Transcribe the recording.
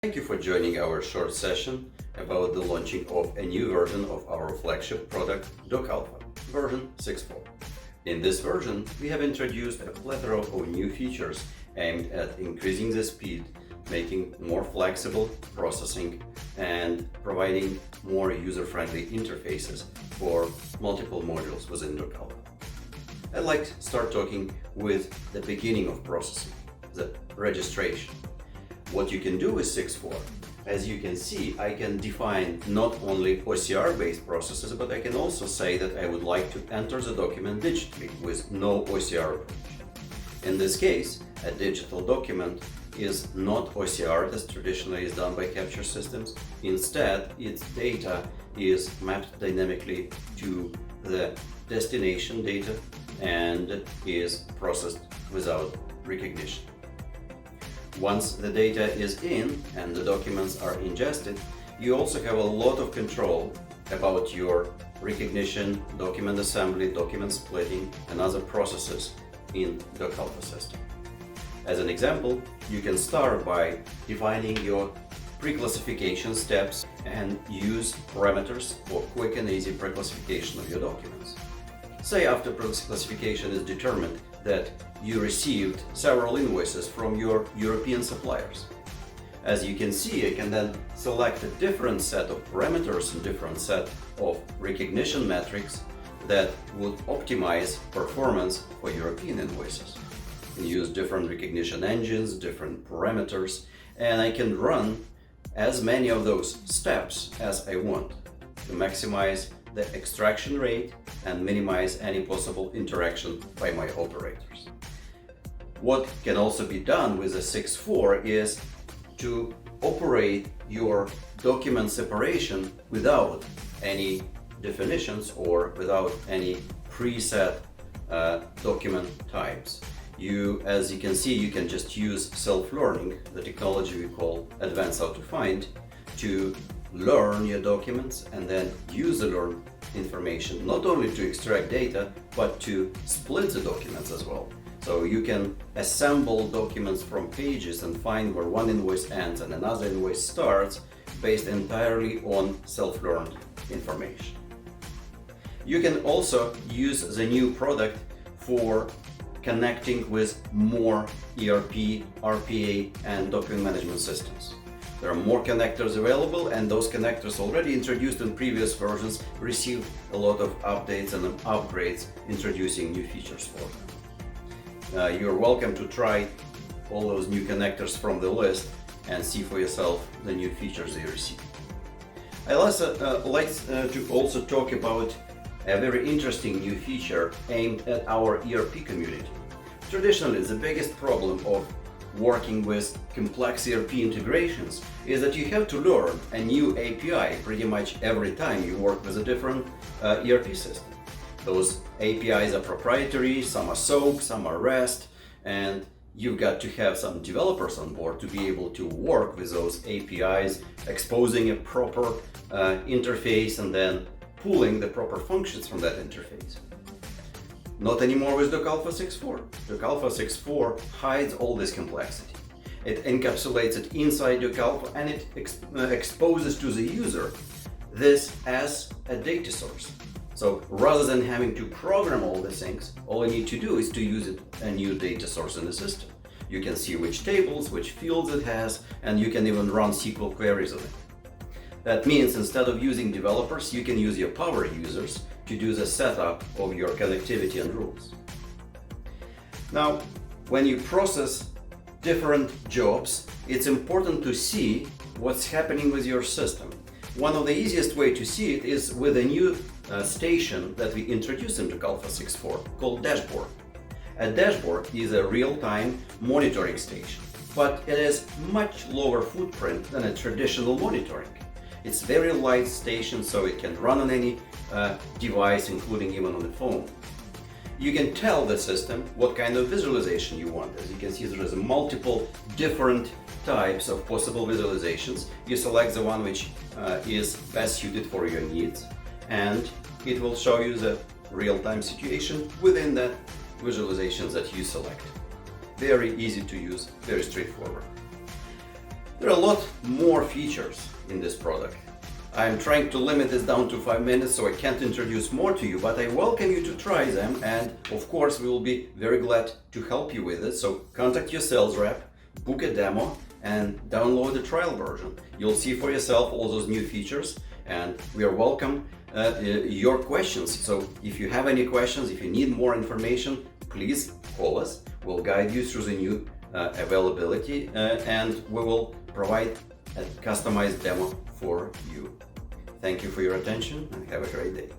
Thank you for joining our short session about the launching of a new version of our flagship product, docAlpha, version 6.4. In this version, we have introduced a plethora of new features aimed at increasing the speed, making more flexible processing, and providing more user-friendly interfaces for multiple modules within docAlpha. I'd like to start talking with the beginning of processing, the registration. What you can do with 6.4, as you can see, I can define not only OCR-based processes, but I can also say that I would like to enter the document digitally with no OCR approach. In this case, a digital document is not OCR as traditionally is done by capture systems. Instead, its data is mapped dynamically to the destination data and is processed without recognition. Once the data is in and the documents are ingested, you also have a lot of control about your recognition, document assembly, document splitting, and other processes in docAlpha system. As an example, you can start by defining your preclassification steps and use parameters for quick and easy preclassification of your documents. Say after preclassification is determined that you received several invoices from your European suppliers. As you can see, I can then select a different set of parameters and different set of recognition metrics that would optimize performance for European invoices. I can use different recognition engines, different parameters, and I can run as many of those steps as I want to maximize the extraction rate and minimize any possible interaction by my operators. What can also be done with the 6.4 is to operate your document separation without any definitions or without any preset document types. As you can see, you can just use Selflearning, the technology we call advanced how to find, to learn your documents and then use the learned information not only to extract data but to split the documents as well. So you can assemble documents from pages and find where one invoice ends and another invoice starts based entirely on self-learned information. You can also use the new product for connecting with more ERP, RPA, and document management systems. There are more connectors available, and those connectors already introduced in previous versions received a lot of updates and upgrades introducing new features for them. You're welcome to try all those new connectors from the list and see for yourself the new features they receive. I also like to also talk about a very interesting new feature aimed at our ERP community. Traditionally, the biggest problem of working with complex ERP integrations is that you have to learn a new API pretty much every time you work with a different ERP system. Those APIs are proprietary, some are SOAP, some are REST, and you've got to have some developers on board to be able to work with those APIs, exposing a proper interface and then pulling the proper functions from that interface. Not anymore with docAlpha 6.4. docAlpha 6.4 hides all this complexity. It encapsulates it inside docAlpha and it exposes to the user this as a data source. So rather than having to program all these things, all you need to do is to use a new data source in the system. You can see which tables, which fields it has, and you can even run SQL queries on it. That means instead of using developers, you can use your power users to do the setup of your connectivity and rules. Now, when you process different jobs, it's important to see what's happening with your system. One of the easiest way to see it is with a new station that we introduced in docAlpha 6.4 called Dashboard. A dashboard is a real-time monitoring station, but it is much lower footprint than a traditional monitoring. It's very light station, so it can run on any device, including even on the phone. You can tell the system what kind of visualization you want. As you can see, there is multiple different types of possible visualizations. You select the one which is best suited for your needs, and it will show you the real-time situation within that visualizations that you select. Very easy to use, very straightforward. There are a lot more features in this product. I'm trying to limit this down to 5 minutes, so I can't introduce more to you, but I welcome you to try them, and of course we will be very glad to help you with it. So contact your sales rep, book a demo, and download the trial version. You'll see for yourself all those new features, and we are welcome your questions. So if you have any questions, if you need more information, please call us. We'll guide you through the new availability, and we will provide a customized demo for you. Thank you for your attention and have a great day.